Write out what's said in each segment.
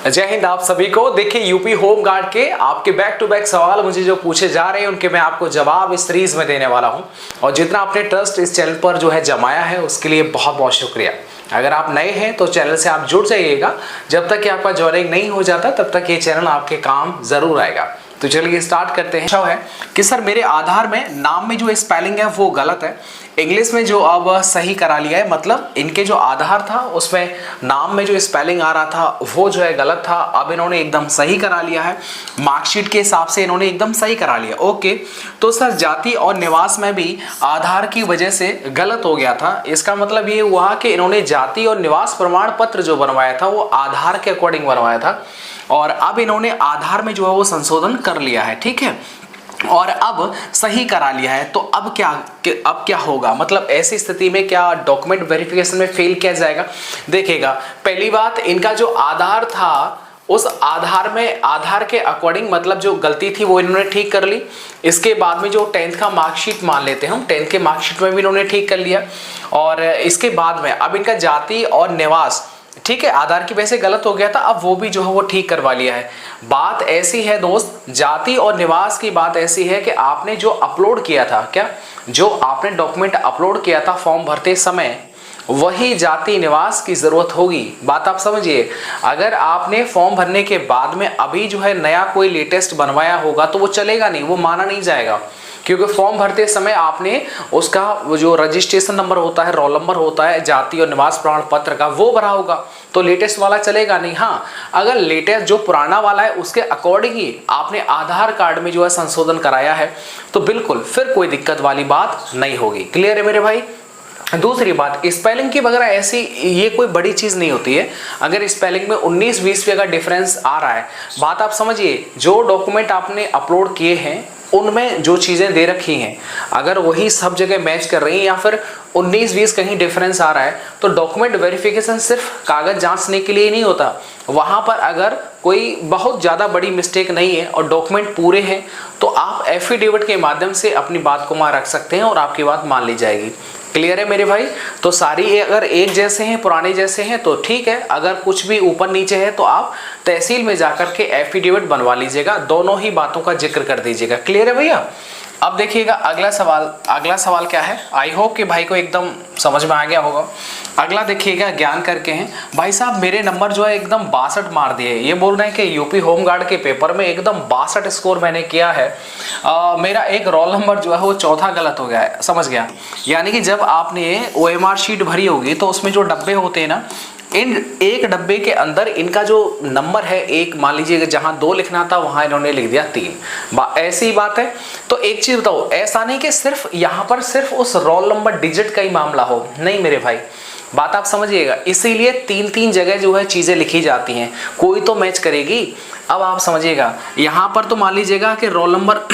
जय हिंद आप सभी को। देखिए यूपी होम गार्ड के आपके बैक टू बैक सवाल मुझे जो पूछे जा रहे हैं उनके मैं आपको जवाब इस सीरीज में देने वाला हूं। और जितना आपने ट्रस्ट इस चैनल पर जो है जमाया है उसके लिए बहुत बहुत शुक्रिया। अगर आप नए हैं तो चैनल से आप जुड़ जाइएगा। जब तक कि आपका ज्वाइनिंग नहीं हो जाता तब तक ये चैनल आपके काम जरूर आएगा। तो चलिए स्टार्ट करते हैं। है कि सर मेरे आधार में नाम में जो स्पेलिंग है वो गलत है। इंग्लिश में जो अब सही करा लिया है, मतलब इनके जो आधार था उसमें नाम में जो स्पेलिंग आ रहा था वो जो है गलत था, अब इन्होंने एकदम सही करा लिया है। मार्कशीट के हिसाब से इन्होंने एकदम सही करा लिया। ओके, तो सर जाति और निवास में भी आधार की वजह से गलत हो गया था। इसका मतलब ये हुआ कि इन्होंने जाति और निवास प्रमाण पत्र जो बनवाया था वो आधार के अकॉर्डिंग बनवाया था और अब इन्होंने आधार में जो है वो संशोधन कर लिया है। ठीक है, और अब सही करा लिया है। तो अब क्या होगा, मतलब ऐसी स्थिति में क्या डॉक्यूमेंट वेरिफिकेशन में फेल किया जाएगा? देखिएगा, पहली बात, इनका जो आधार था उस आधार में आधार के अकॉर्डिंग मतलब जो गलती थी वो इन्होंने ठीक कर ली। इसके बाद में जो 10th का मार्कशीट मान लेते हैं हम, 10th के मार्कशीट में भी इन्होंने ठीक कर लिया। और इसके बाद में अब इनका जाति और निवास, ठीक है, आधार की वजह से गलत हो गया था, अब वो भी जो है वो ठीक करवा लिया है। बात ऐसी है दोस्त, जाति और निवास की बात ऐसी है कि आपने जो अपलोड किया था, क्या जो आपने डॉक्यूमेंट अपलोड किया था फॉर्म भरते समय, वही जाति निवास की जरूरत होगी। बात आप समझिए। अगर आपने फॉर्म भरने के बाद में अभी जो है नया कोई लेटेस्ट बनवाया होगा तो वो चलेगा नहीं, वो माना नहीं जाएगा, क्योंकि फॉर्म भरते समय आपने उसका जो रजिस्ट्रेशन नंबर होता है, रोल नंबर होता है, जाति और निवास प्रमाण पत्र का, वो भरा होगा, तो लेटेस्ट वाला चलेगा नहीं। हाँ, अगर लेटेस्ट जो पुराना वाला है उसके अकॉर्डिंग ही आपने आधार कार्ड में जो है संशोधन कराया है तो बिल्कुल फिर कोई दिक्कत वाली बात नहीं होगी। क्लियर है मेरे भाई? दूसरी बात, स्पेलिंग की वगैरह ऐसी ये कोई बड़ी चीज नहीं होती है। अगर स्पेलिंग में 19-20 पे अगर डिफरेंस आ रहा है, बात आप समझिए, जो डॉक्यूमेंट आपने अपलोड किए हैं उनमें जो चीजें दे रखी हैं अगर वही सब जगह मैच कर रही हैं या फिर 19-20 कहीं डिफरेंस आ रहा है तो डॉक्यूमेंट वेरिफिकेशन सिर्फ कागज जांचने के लिए नहीं होता। वहां पर अगर कोई बहुत ज्यादा बड़ी मिस्टेक नहीं है और डॉक्यूमेंट पूरे हैं तो आप एफिडेविट के माध्यम से अपनी बात को मान रख सकते हैं और आपकी बात मान ली जाएगी। क्लियर है मेरे भाई? तो सारी अगर एक जैसे हैं, पुराने जैसे हैं तो ठीक है, अगर कुछ भी ऊपर नीचे है तो आप तहसील में जाकर के एफिडेविट बनवा लीजिएगा, दोनों ही बातों का जिक्र कर दीजिएगा। क्लियर है भैया? अब देखिएगा अगला सवाल क्या है। आई होप कि भाई को एकदम समझ में आ गया होगा। अगला देखिएगा, ज्ञान करके हैं। भाई साहब मेरे नंबर जो है एकदम 62 मार दिए। ये बोल रहे हैं कि यूपी होम गार्ड के पेपर में एकदम 62 स्कोर मैंने किया है। मेरा एक रोल नंबर जो है वो चौथा गलत हो गया है। समझ गया? यानी कि जब आपने OMR शीट भरी होगी तो उसमें जो डब्बे होते हैं ना, इन एक डब्बे के अंदर इनका जो नंबर है, एक मान लीजिए जहां 2 लिखना था वहां इन्होंने लिख दिया 3। ऐसी बात है। तो एक चीज बताओ, ऐसा नहीं कि सिर्फ यहां पर सिर्फ उस रोल नंबर डिजिट का ही मामला हो, नहीं मेरे भाई, बात आप समझिएगा। इसीलिए 3-3 जगह जो है चीजें लिखी जाती हैं, कोई तो मैच करेगी। अब आप समझिएगा, यहां पर तो मान लीजिएगा कि रोल नंबर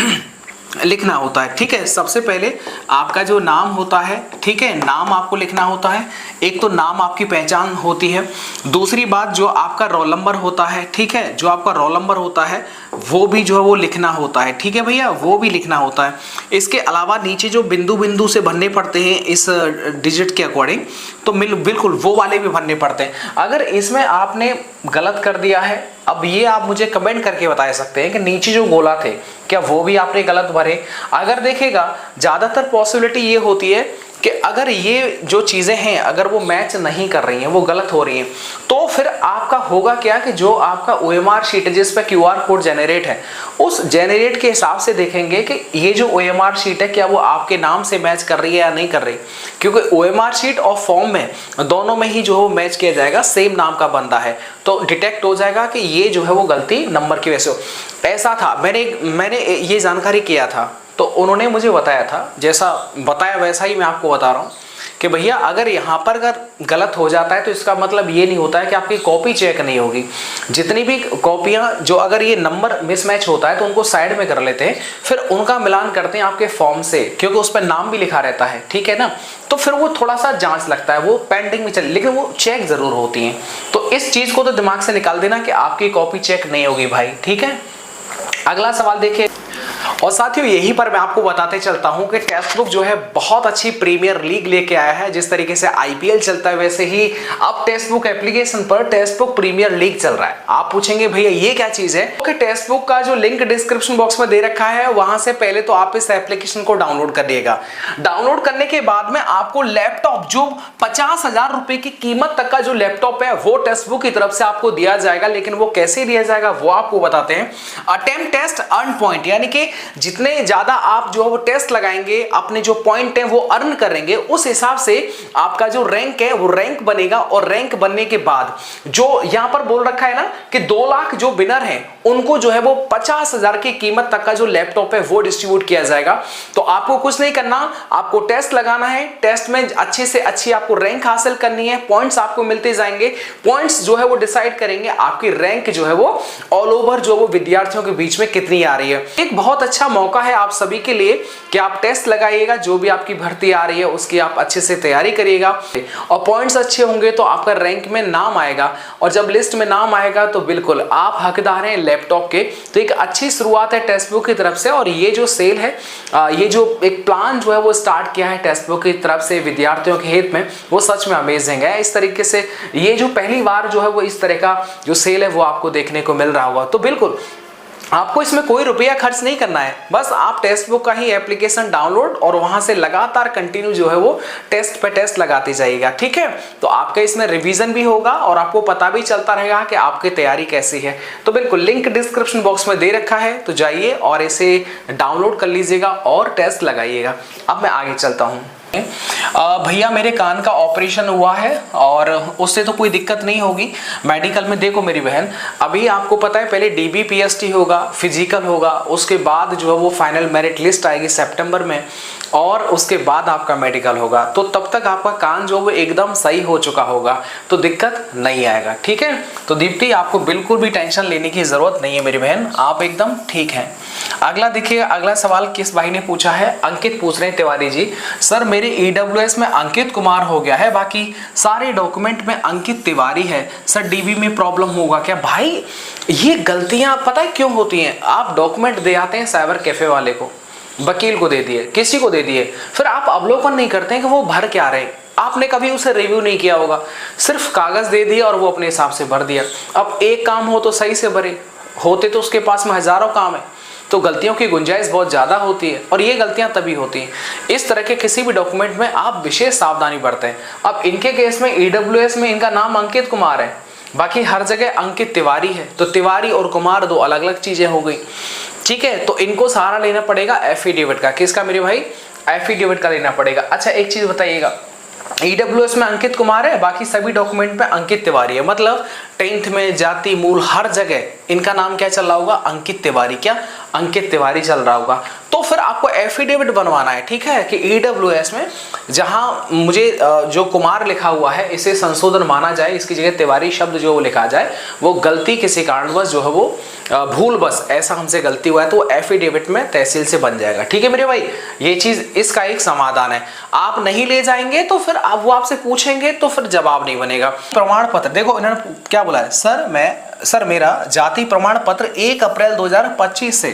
लिखना होता है। ठीक है, सबसे पहले आपका जो नाम होता है, ठीक है, नाम आपको लिखना होता है। एक तो नाम आपकी पहचान होती है, दूसरी बात जो आपका रोल नंबर होता है, ठीक है, जो आपका रोल नंबर होता है वो भी जो है वो लिखना होता है। ठीक है भैया, वो भी लिखना होता है। इसके अलावा नीचे जो बिंदु बिंदु से भरने पड़ते हैं इस डिजिट के अकॉर्डिंग, तो बिल्कुल वो वाले भी भरने पड़ते हैं। अगर इसमें आपने गलत कर दिया है, अब ये आप मुझे कमेंट करके बता सकते हैं कि नीचे जो गोला थे क्या वो भी आपने गलत भरे। अगर देखेगा ज्यादातर पॉसिबिलिटी ये होती है कि अगर ये जो चीजें हैं अगर वो मैच नहीं कर रही हैं, वो गलत हो रही हैं, तो फिर आपका होगा क्या कि जो आपका OMR शीट है जिस पे QR कोड जनरेट है, उस जनरेट के हिसाब से देखेंगे कि ये जो OMR शीट है क्या वो आपके नाम से मैच कर रही है या नहीं कर रही। क्योंकि OMR शीट और फॉर्म में दोनों में ही जो है मैच किया जाएगा, सेम नाम का बंदा है तो डिटेक्ट हो जाएगा कि ये जो है वो गलती नंबर की वजह से हो। ऐसा था, मैंने ये जानकारी किया था तो उन्होंने मुझे बताया था, जैसा बताया वैसा ही मैं आपको बता रहा हूँ कि भैया अगर यहाँ पर अगर गलत हो जाता है तो इसका मतलब ये नहीं होता है कि आपकी कॉपी चेक नहीं होगी। जितनी भी कॉपियाँ जो अगर ये नंबर मिसमैच होता है तो उनको साइड में कर लेते हैं, फिर उनका मिलान करते हैं आपके फॉर्म से, क्योंकि उस पर नाम भी लिखा रहता है, ठीक है ना, तो फिर वो थोड़ा सा जांच लगता है, वो पेंडिंग में चले, लेकिन वो चेक जरूर होती हैं। तो इस चीज को तो दिमाग से निकाल देना कि आपकी कॉपी चेक नहीं होगी भाई। ठीक है, अगला सवाल देखिए। और साथियों यहीं पर मैं आपको बताते चलता हूं कि टेक्स्ट बुक जो है बहुत अच्छी प्रीमियर लीग लेके आया है। जिस तरीके से आईपीएल चलता है वैसे ही अब टेक्स्ट बुक एप्लीकेशन पर टेक्स्ट बुक प्रीमियर लीग चल रहा है। आप पूछेंगे भैया ये क्या चीज है? तो टेक्स्ट बुक का जो लिंक डिस्क्रिप्शन बॉक्स में दे रखा है वहां से पहले तो आप इस एप्लीकेशन को डाउनलोड कर लिएगा। डाउनलोड करने के बाद में आपको लैपटॉप जो 50,000 रुपए की कीमत तक का जो लैपटॉप है वो टेक्स्ट बुक की तरफ से आपको दिया जाएगा। लेकिन वो कैसे दिया जाएगा वो आपको बताते हैं। अटेम्प्ट टेस्ट अर्न पॉइंट, यानी कि जितने ज्यादा आप जो टेस्ट लगाएंगे अपने जो पॉइंट है वो अर्न करेंगे उस हिसाब से आपका जो रैंक है वो रैंक बनेगा। और रैंक बनने के बाद जो यहां पर बोल रखा है ना कि 2 लाख जो विनर हैं उनको जो है वो 50,000 की कीमत तक का जो लैपटॉप है वो डिस्ट्रीब्यूट किया जाएगा। तो आपको कुछ नहीं करना, आपको टेस्ट लगाना है, टेस्ट में अच्छे से अच्छी आपको रैंक हासिल करनी है, पॉइंट्स आपको मिलते जाएंगे। पॉइंट्स जो है वो डिसाइड करेंगे आपकी रैंक जो है वो ऑल ओवर जो वो विद्यार्थियों के बीच में कितनी आ रही है। एक बहुत अच्छा मौका है आप सभी के लिए कि आप टेस्ट लगाइएगा, जो भी आपकी भर्ती आ रही है उसकी आप अच्छे से तैयारी करिएगा और पॉइंट्स अच्छे होंगे तो आपका रैंक में नाम आएगा। और जब लिस्ट में नाम आएगा तो बिल्कुल आप हकदार हैं लैपटॉप के। तो एक अच्छी शुरुआत है टेक्स्ट बुक की तरफ से। और ये जो सेल है, ये जो एक प्लान जो है वो स्टार्ट किया है टेक्स्ट बुक की तरफ से विद्यार्थियों के हित में, वो सच में अमेजिंग है। इस तरीके से ये जो पहली बार जो है वो इस तरह का जो सेल है वो आपको देखने को मिल रहा होगा। तो बिल्कुल आपको इसमें कोई रुपया खर्च नहीं करना है, बस आप टेक्स्ट बुक का ही एप्लीकेशन डाउनलोड और वहां से लगातार कंटिन्यू जो है वो टेस्ट पे टेस्ट लगाते जाइएगा। ठीक है, तो आपका इसमें रिवीजन भी होगा और आपको पता भी चलता रहेगा कि आपकी तैयारी कैसी है। तो बिल्कुल लिंक डिस्क्रिप्शन बॉक्स में दे रखा है, तो जाइए और इसे डाउनलोड कर लीजिएगा और टेस्ट लगाइएगा। अब मैं आगे चलता हूँ। भैया मेरे कान का ऑपरेशन हुआ है और उससे तो कोई दिक्कत नहीं होगी मेडिकल में। देखो मेरी बहन, अभी आपको पता है पहले डीबीपीएसटी होगा, फिजिकल होगा, उसके बाद जो है वो फाइनल मेरिट लिस्ट आएगी सितंबर में और उसके बाद आपका मेडिकल होगा। तो तब तक आपका कान जो वो एकदम सही हो चुका होगा, तो दिक्कत नहीं आएगा। ठीक है, तो दीप्ति आपको बिल्कुल भी टेंशन लेने की जरूरत नहीं है मेरी बहन, आप एकदम ठीक हैं। अगला देखिए, अगला सवाल किस भाई ने पूछा है? अंकित पूछ रहे हैं तिवारी जी, सर मेरे ईडब्ल्यूएस में अंकित कुमार हो गया है, बाकी सारे डॉक्यूमेंट में अंकित तिवारी है, सर डीबी में प्रॉब्लम होगा क्या? भाई ये गलतियां पता है क्यों होती हैं? आप डॉक्यूमेंट दे आते हैं साइबर कैफे वाले को, वकील को दे दिए, किसी को दे दिए, फिर आप अवलोकन नहीं करते हैं कि वो भर क्या रहे हैं। आपने कभी उसे रिव्यू नहीं किया होगा, सिर्फ कागज दे दिया और वो अपने हिसाब से भर दिया। अब एक काम हो तो सही से भरे, होते तो उसके पास में हजारों काम है। तो गलतियों की गुंजाइश बहुत ज़्यादा होती है और ये गलतियां तभी होती हैं। इस तरह के किसी भी डॉक्यूमेंट में आप विशेष सावधानी बरतें। अब इनके केस में ईडब्ल्यूएस में इनका नाम अंकित कुमार है, बाकी हर जगह अंकित तिवारी है, तो तिवारी और कुमार दो अलग अलग चीज़ें हो गई। ठीक है, तो इनको सहारा लेना पड़ेगा एफिडेविट का। किसका मेरे भाई? एफिडेविट का लेना पड़ेगा। अच्छा एक चीज़ बताइएगा, ईडब्ल्यूएस में अंकित कुमार है, बाकी सभी डॉक्यूमेंट में अंकित तिवारी है, मतलब 10th में जाति मूल हर जगह इनका नाम क्या चल रहा होगा? अंकित तिवारी। क्या? अंकित तिवारी चल रहा होगा। तो फिर आपको एफिडेविट बनवाना है, ठीक है, कि ईडब्ल्यूएस में जहां मुझे जो कुमार लिखा हुआ है इसे संशोधन माना जाए, इसकी जगह तिवारी शब्द जो लिखा जाए, वो गलती किसी कारणवश जो है वो भूल बस ऐसा हमसे गलती हुआ है, तो एफिडेविट में तहसील से बन जाएगा। ठीक है मेरे भाई, ये चीज इसका एक समाधान है। आप नहीं ले जाएंगे तो फिर वो आपसे पूछेंगे तो फिर जवाब नहीं बनेगा। प्रमाण पत्र देखो इन्होंने क्या बोला है, सर मेरा जाति प्रमाण पत्र 1 अप्रैल 2025 से,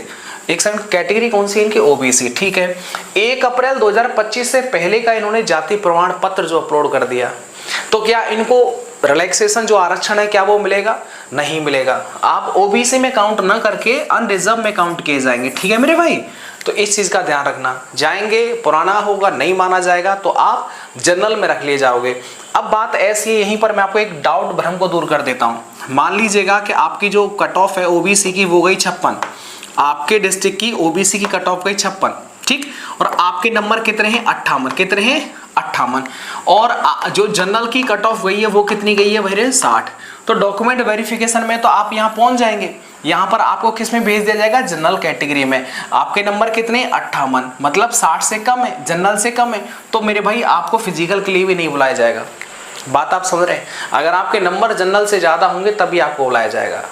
एक सेकंड, कैटेगरी कौन सी इनकी? ओबीसी। ठीक है, 1 अप्रैल 2025 से पहले का इन्होंने जाति प्रमाण पत्र जो अपलोड कर दिया, तो क्या इनको रिलैक्सेशन जो आरक्षण है क्या वो मिलेगा? नहीं मिलेगा। आप ओबीसी में काउंट ना करके अनरिजर्व में काउंट किए जाएंगे। ठीक है मेरे भाई, तो इस चीज का ध्यान रखना। जाएंगे पुराना होगा, नहीं माना जाएगा तो आप जनरल में रख लिए जाओगे। अब बात ऐसी है, यहीं पर मैं आपको एक डाउट भ्रम को दूर कर देता हूं। मान लीजिएगा कि आपकी जो कट ऑफ है ओबीसी की वो गई 56, आपके डिस्ट्रिक्ट की ओबीसी की कट ऑफ गई 56, ठीक, और आपके नंबर कितने हैं? 58। कितने हैं? 58। और जो जनरल की कट ऑफ गई है वो कितनी गई है भैया? 60। तो डॉक्यूमेंट वेरिफिकेशन में तो आप यहाँ पहुंच जाएंगे, यहाँ पर आपको किस में भेज दिया जाएगा? जनरल कैटेगरी में। आपके नंबर कितने? 58, मतलब 60 से कम है, जनरल से कम है, तो मेरे भाई आपको फिजिकल के लिए भी नहीं बुलाया जाएगा। बात आप समझ रहे हैं? अगर आपके नंबर जनरल से ज्यादा होंगे तभी आपको बुलाया जाएगा।